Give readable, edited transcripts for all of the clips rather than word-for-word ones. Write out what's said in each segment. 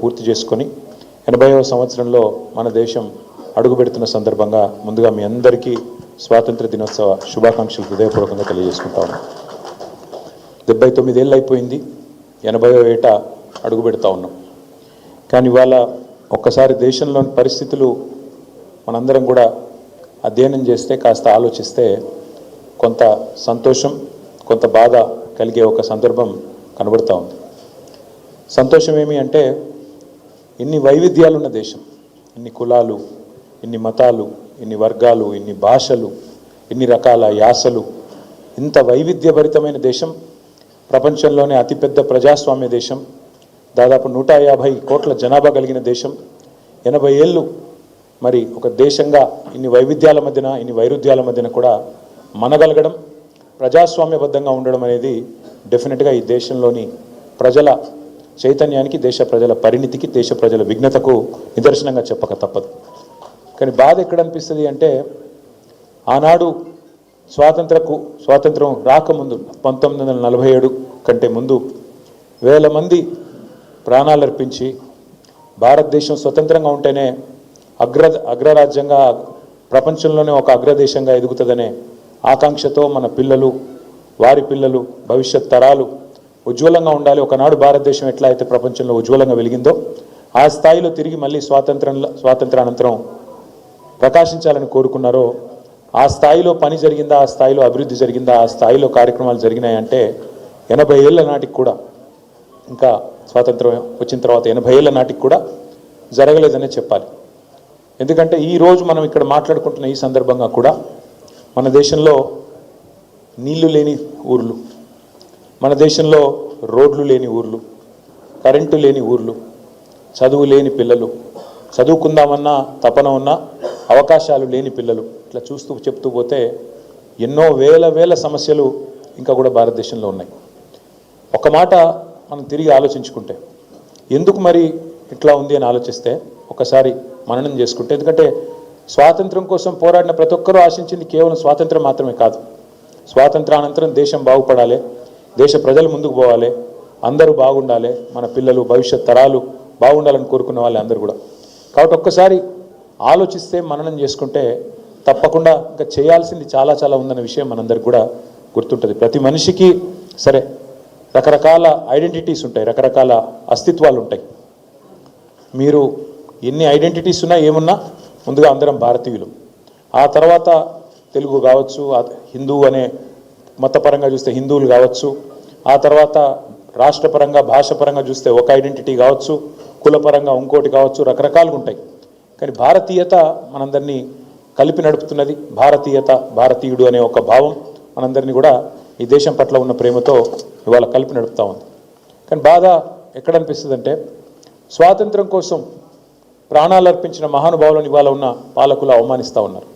పూర్తి చేసుకొని 80వ సంవత్సరంలో మన దేశం అడుగుపెడుతున్న సందర్భంగా ముందుగా మీ అందరికీ స్వాతంత్ర దినోత్సవ శుభాకాంక్షలు హృదయపూర్వకంగా తెలియజేసుకుంటా ఉన్నాం. 79 ఏళ్ళు అయిపోయింది, 80వ ఏట అడుగు పెడతా ఉన్నాం. కానీ ఇవాళ ఒక్కసారి దేశంలోని పరిస్థితులు మనందరం కూడా అధ్యయనం చేస్తే, కాస్త ఆలోచిస్తే కొంత సంతోషం, కొంత బాధ కలిగే ఒక సందర్భం కనబడుతూ ఉంది. సంతోషం ఏమి అంటే, ఇన్ని వైవిధ్యాలున్న దేశం, ఇన్ని కులాలు, ఇన్ని మతాలు, ఇన్ని వర్గాలు, ఇన్ని భాషలు, ఇన్ని రకాల యాసలు, ఇంత వైవిధ్యభరితమైన దేశం, ప్రపంచంలోనే అతిపెద్ద ప్రజాస్వామ్య దేశం, దాదాపు 150 కోట్ల జనాభా కలిగిన దేశం, 80 ఏళ్ళు మరి ఒక దేశంగా ఇన్ని వైవిధ్యాల మధ్యన, ఇన్ని వైరుధ్యాల మధ్యన కూడా మనగలగడం, ప్రజాస్వామ్యబద్ధంగా ఉండడం అనేది డెఫినెట్గా ఈ దేశంలోని ప్రజల చైతన్యానికి, దేశ ప్రజల పరిణితికి, దేశ ప్రజల విఘ్నతకు నిదర్శనంగా చెప్పక తప్పదు. కానీ బాధ ఎక్కడ అనిపిస్తుంది అంటే, ఆనాడు స్వాతంత్రం రాకముందు 1947 కంటే ముందు వేల మంది ప్రాణాలు అర్పించి భారతదేశం స్వతంత్రంగా ఉంటేనే అగ్రరాజ్యంగా, ప్రపంచంలోనే ఒక అగ్రదేశంగా ఎదుగుతుందనే ఆకాంక్షతో మన పిల్లలు, వారి పిల్లలు, భవిష్యత్ తరాలు ఉజ్వలంగా ఉండాలి. ఒకనాడు భారతదేశం ఎట్లా అయితే ప్రపంచంలో ఉజ్వలంగా వెలిగిందో ఆ స్థాయిలో తిరిగి మళ్ళీ స్వాతంత్రానంతరం ప్రకాశించాలని కోరుకున్నారో, ఆ స్థాయిలో పని జరిగిందా, ఆ స్థాయిలో అభివృద్ధి జరిగిందా, ఆ స్థాయిలో కార్యక్రమాలు జరిగినాయంటే 80 ఏళ్ల నాటికి కూడా, ఇంకా స్వాతంత్రం వచ్చిన తర్వాత 80 ఏళ్ల నాటికి కూడా జరగలేదనే చెప్పాలి. ఎందుకంటే ఈరోజు మనం ఇక్కడ మాట్లాడుకుంటున్న ఈ సందర్భంగా కూడా మన దేశంలో నీళ్లు లేని ఊర్లు, మన దేశంలో రోడ్లు లేని ఊర్లు, కరెంటు లేని ఊర్లు, చదువు లేని పిల్లలు, చదువుకుందామన్నా తపన ఉన్న అవకాశాలు లేని పిల్లలు, ఇట్లా చెప్తూ పోతే ఎన్నో వేల సమస్యలు ఇంకా కూడా భారతదేశంలో ఉన్నాయి. ఒక మాట మనం తిరిగి ఆలోచించుకుంటే, ఎందుకు మరి ఇట్లా ఉంది అని ఆలోచిస్తే, ఒకసారి మననం చేసుకుంటే, ఎందుకంటే స్వాతంత్రం కోసం పోరాడిన ప్రతి ఒక్కరూ ఆశించింది కేవలం స్వాతంత్రం మాత్రమే కాదు. స్వాతంత్రానంతరం దేశం బాగుపడాలి, దేశ ప్రజలు ముందుకు పోవాలి, అందరూ బాగుండాలి, మన పిల్లలు, భవిష్యత్ తరాలు బాగుండాలని కోరుకున్న వాళ్ళు అందరూ కూడా. కాబట్టి ఒక్కసారి ఆలోచిస్తే, మననం చేసుకుంటే తప్పకుండా ఇంకా చేయాల్సింది చాలా ఉందన్న విషయం మనందరికి కూడా గుర్తుంటుంది. ప్రతి మనిషికి సరే రకరకాల ఐడెంటిటీస్ ఉంటాయి, రకరకాల అస్తిత్వాలు ఉంటాయి. మీరు ఎన్ని ఐడెంటిటీస్ ఉన్నా ఏమున్నా ముందుగా అందరం భారతీయులు. ఆ తర్వాత తెలుగు కావచ్చు, హిందూ అనే మతపరంగా చూస్తే హిందువులు కావచ్చు, ఆ తర్వాత రాష్ట్రపరంగా, భాషపరంగా చూస్తే ఒక ఐడెంటిటీ కావచ్చు, కులపరంగా ఇంకోటి కావచ్చు, రకరకాలుగా ఉంటాయి. కానీ భారతీయత మనందరినీ కలిపి నడుపుతున్నది. భారతీయత, భారతీయుడు అనే ఒక భావం మనందరినీ కూడా ఈ దేశం పట్ల ఉన్న ప్రేమతో ఇవాళ కలిపి నడుపుతూ ఉంది. కానీ బాధ ఎక్కడ అనిపిస్తుంది అంటే, స్వాతంత్రం కోసం ప్రాణాలు అర్పించిన మహానుభావులను ఇవాళ ఉన్న పాలకులు అవమానిస్తూ ఉన్నారు.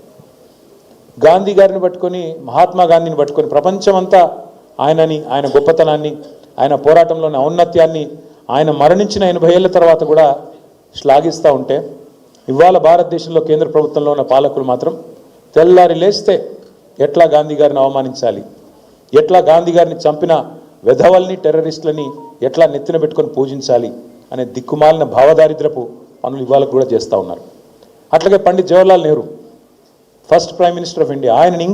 గాంధీ గారిని పట్టుకొని, మహాత్మా గాంధీని పట్టుకొని ప్రపంచమంతా ఆయనని, ఆయన గొప్పతనాన్ని, ఆయన పోరాటంలోని ఔన్నత్యాన్ని, ఆయన మరణించిన 80 ఏళ్ల తర్వాత కూడా శ్లాఘిస్తూ ఉంటే, ఇవాళ భారతదేశంలో కేంద్ర ప్రభుత్వంలో ఉన్న పాలకులు మాత్రం తెల్లారి లేస్తే ఎట్లా గాంధీ గారిని అవమానించాలి, ఎట్లా గాంధీ గారిని చంపిన వెధవల్ని, టెర్రరిస్టులని ఎట్లా నెత్తిన పెట్టుకొని పూజించాలి అనే దిక్కుమాలిన భావదారిద్రపు పనులు ఇవాళ కూడా చేస్తూ ఉన్నారు. అట్లాగే Pandit Jawaharlal Nehru, first prime minister of India, ఆయనని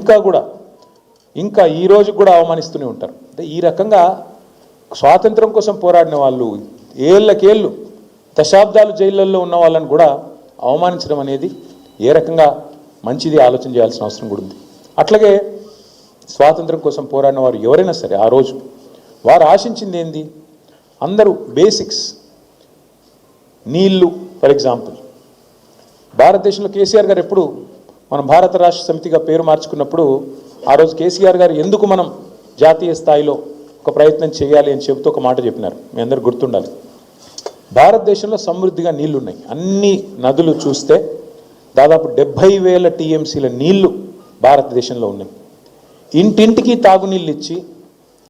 ఇంకా ఈ రోజు కూడా అవమానిస్తూనే ఉంటారు. అంటే ఈ రకంగా స్వాతంత్రం కోసం పోరాడిన వాళ్ళు, ఏళ్ళకేళ్ళు దశాబ్దాలు జైళ్ళల్లో ఉన్న వాళ్ళని కూడా అవమానించడం అనేది ఏ రకంగా మంచిది ఆలోచన చేయాల్సిన అవసరం కూడా ఉంది. అట్లాగే స్వాతంత్రం కోసం పోరాడిన వారు ఎవరైనా సరే ఆ రోజు వారు ఆశించింది ఏంది? అందరూ బేసిక్స్, నీళ్లు. ఫర్ ఎగ్జాంపుల్, భారతదేశంలో కేసీఆర్ గారు ఎప్పుడు మనం భారత రాష్ట్ర సమితిగా పేరు మార్చుకున్నప్పుడు ఆ రోజు కేసీఆర్ గారు ఎందుకు మనం జాతీయ స్థాయిలో ఒక ప్రయత్నం చేయాలి అని చెబుతూ ఒక మాట చెప్పినారు. మీ అందరూ గుర్తుండాలి. భారతదేశంలో సమృద్ధిగా నీళ్లున్నాయి. అన్ని నదులు చూస్తే దాదాపు 70,000 TMCల నీళ్లు భారతదేశంలో ఉన్నాయి. ఇంటింటికి తాగునీళ్ళు ఇచ్చి